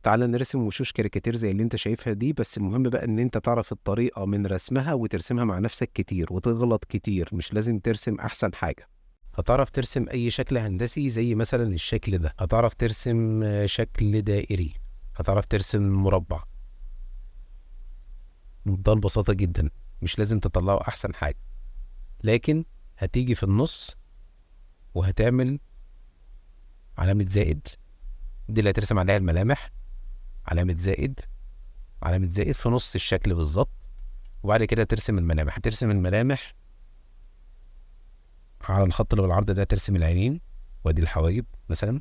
تعالى نرسم وشوش كاريكاتير زي اللي انت شايفها دي، بس المهم بقى ان انت تعرف الطريقة من رسمها وترسمها مع نفسك كتير وتغلط كتير، مش لازم ترسم احسن حاجة. هتعرف ترسم اي شكل هندسي زي مثلا الشكل ده، هتعرف ترسم شكل دائري، هتعرف ترسم مربع، بمنتهى البساطة جدا. مش لازم تطلعه احسن حاجة، لكن هتيجي في النص وهتعمل علامة زائد، دي اللي هترسم عليها الملامح. علامة زائد، علامة زائد في نص الشكل بالظبط. وبعد كده ترسم الملامح، ترسم الملامح على الخط اللي بالعرض ده. ترسم العينين، وادي الحواجب مثلا،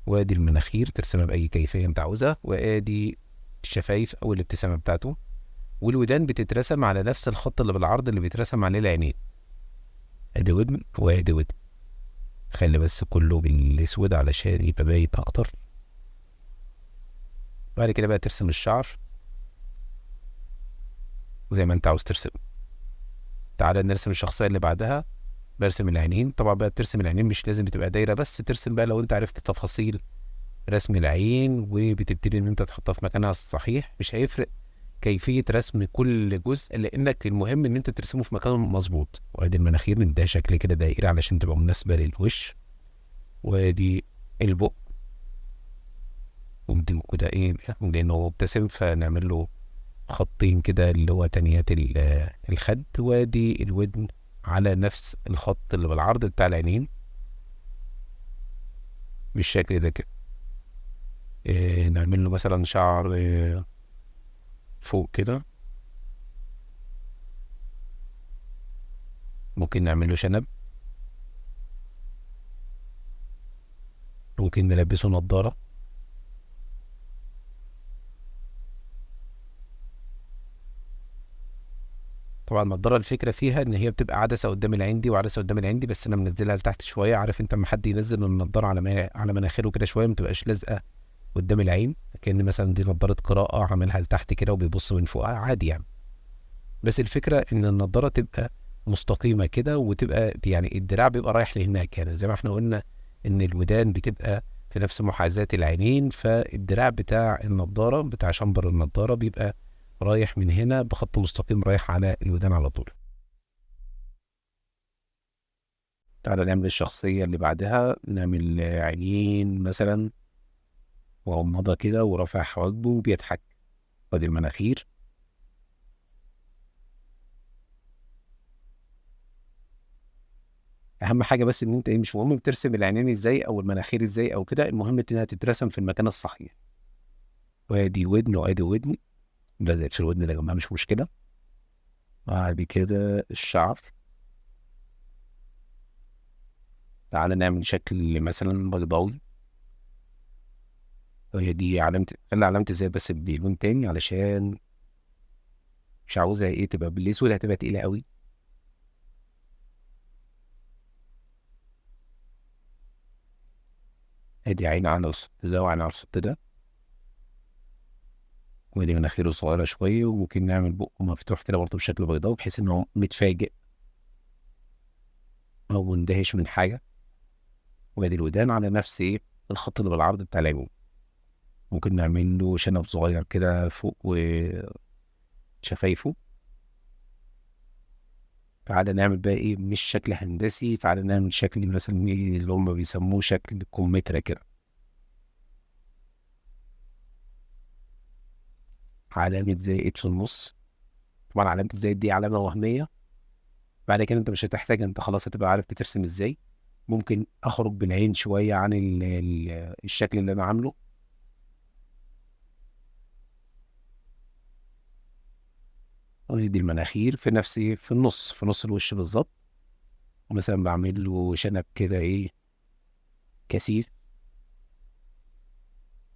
وادي المناخير ترسمها بأي كيفية انت عاوزها، وادي الشفايف او الابتسامة بتاعته. والودان بتترسم على نفس الخط اللي بالعرض اللي بيترسم عليه العينين. ادي ودن وادي ودن. خلي بس كله بالاسود علشان يبقى باين اكتر. بعد كده بقى ترسم الشعر زي ما انت عاوز ترسم. تعالى نرسم الشخصية اللي بعدها. برسم العينين. طبعا بقى ترسم العينين مش لازم بتبقى دايرة بس، ترسم بقى لو انت عرفت تفاصيل رسم العين وبتبتدي ان انت تحطها في مكانها الصحيح. مش هيفرق كيفية رسم كل جزء، لانك المهم ان انت ترسمه في مكانه مظبوط. وادي المناخير نديها شكل كده دائري علشان تبقى مناسبة للوش. وادي البق، ودي كده ايه لانه مبتسم فنعمل له خطين كده اللي هو تنيات الخد. وادي الودن على نفس الخط اللي بالعرض بتاع العينين بالشكل ده كده. نعمل له مثلا شعر فوق كده. ممكن نعمل له شنب. ممكن نلبسه نظارة. طبعا النضاره الفكره فيها ان هي بتبقى عدسه قدام العين دي وعدسه قدام العين دي، بس انا منزلها لتحت شويه. عارف انت لما حد ينزل النضاره على مناخيره كده شويه، ما تبقاش لازقه قدام العين، كأن مثلا دي نضاره قراءه عاملها لتحت كده وبيبص من فوق عادي يعني. بس الفكره ان النضاره تبقى مستقيمه كده، وتبقى يعني الدراع بيبقى رايح لهناك، يعني زي ما احنا قلنا ان الودان بتبقى في نفس محاذاه العينين، فالدراع بتاع النضاره بتاع شمبر النضاره بيبقى رايح من هنا بخط مستقيم رايح على الودان على طول. تعالى نعمل الشخصية اللي بعدها. نعمل عينين مثلا وغمضة كده ورافع حواجبه وبيضحك. ادي المناخير. اهم حاجة بس ان انت مش مهم بترسم العينين ازاي او المناخير ازاي او كده، المهم انها تترسم في المكان الصحيح. وادي ودن وادي ودن، ده زي في الودن ده يا جماعة مش مشكلة. بعد كده الشعر. تعالى نعمل شكل مثلا بيضاوي. وهي دي علامة، خلي علامة ازاي بس بلون تاني علشان مش عاوزها ايه تبقى بالاسود، هتبقى تقيلة قوي. ادي عين على الصوت ده وعين على الصوت ده. ودي مناخيره صغيرة شوية، وممكن نعمل بقه مفتوح كده برضه بشكل بيضاوي بحيث انه متفاجئ او مندهش من حاجة. وادي الودان على نفس ايه الخط اللي بالعرض بتاع العيون. ممكن نعمل له شنب صغير كده فوق وشفايفه. تعالى نعمل بقى ايه مش شكل هندسي، تعالى نعمل شكل مثلا ايه اللي هم بيسموه شكل كمثرى كده. علامة زائد في النص. طبعا علامة الزائد دي علامة وهمية، بعد كده انت مش هتحتاج، انت خلاص هتبقى عارف بترسم ازاي. ممكن اخرج بالعين شوية عن الشكل اللي انا عامله. دي المناخير في نفس في النص، في نص الوش بالظبط. مثلا بعمل له شنب كده ايه كثيف.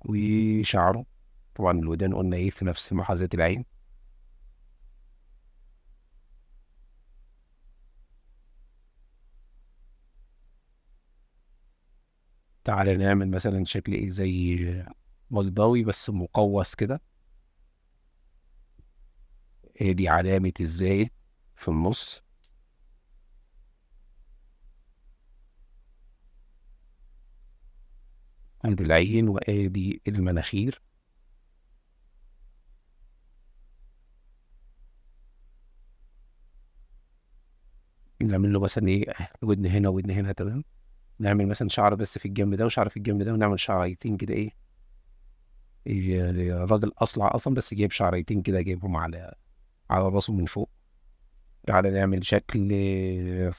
وشعره. طبعا الودان قلنا ايه في نفس محاذاة العين. تعالى نعمل مثلا شكل ايه زي بيضاوي بس مقوس كده. هي دي علامة ازاي في النص. ادي العين وادي المناخير. نعمل له مثلا ايه، ودن هنا ودن هنا، تمام. نعمل مثلا شعر بس في الجنب ده وشعر في الجنب ده، ونعمل شعريتين كده ايه، راجل اصلع اصلا بس جايب شعريتين كده جايبهم على راسه من فوق. تعالى نعمل شكل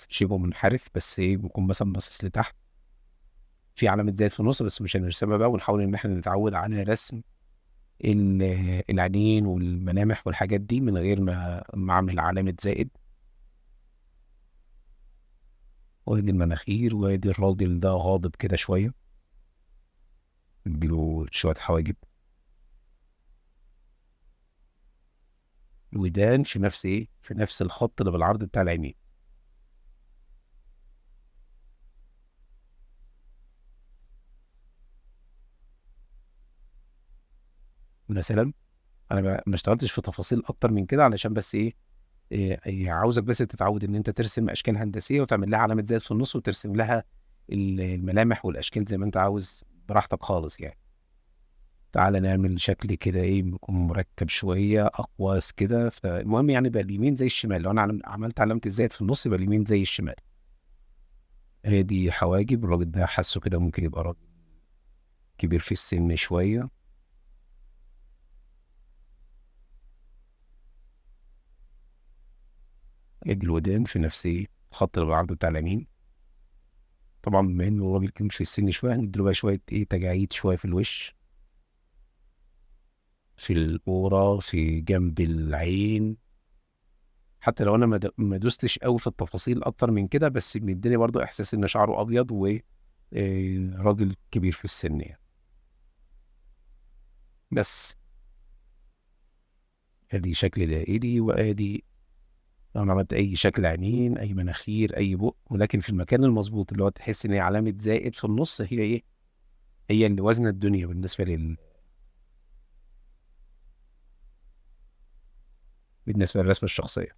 شبه منحرف، بس ايه بيكون مثلا باصص لتحت، في علامة زائد في النص بس مش هنرسمها بقى، ونحاول ان احنا نتعود على رسم العينين والملامح والحاجات دي من غير ما اعمل علامة زائد. وادي المناخير، وادي الراجل ده غاضب كده شوية، نديله شوية حواجب. الودان في نفس ايه، في نفس الخط اللي بالعرض بتاع العينين مثلا. انا ما اشتغلتش في تفاصيل اكتر من كده علشان بس ايه، عاوزك بس تتعود ان انت ترسم اشكال هندسيه وتعمل لها علامه زائد في النص وترسم لها الملامح والاشكال زي ما انت عاوز براحتك خالص يعني. تعالى نعمل شكل كده ايه بيكون مركب شويه اقواس كده. فالمهم يعني يبقى اليمين زي الشمال، لو انا عملت علامه الزائد في النص يبقى اليمين زي الشمال. هي دي حواجب الراجل ده، حاسه كده ممكن يبقى راجل كبير في السن شويه. ادي الودان في نفس ايه الخط اللي بالعرض بتاع اليمين. طبعا بما انه راجل كبير في السن شويه هنديله بقى شويه ايه تجاعيد شويه في الوش، في القورة، في جنب العين. حتى لو انا ما دوستش قوي في التفاصيل اكتر من كده، بس بيديني برضو احساس ان شعره ابيض راجل كبير في السن يعني. بس ادي شكل دائري، وادي انا عملت اي شكل عينين اي مناخير اي بق، ولكن في المكان المظبوط اللي هو تحس ان هي علامة زائد في النص، هي ايه، هي اللي وزن الدنيا بالنسبة للرسمة الشخصية.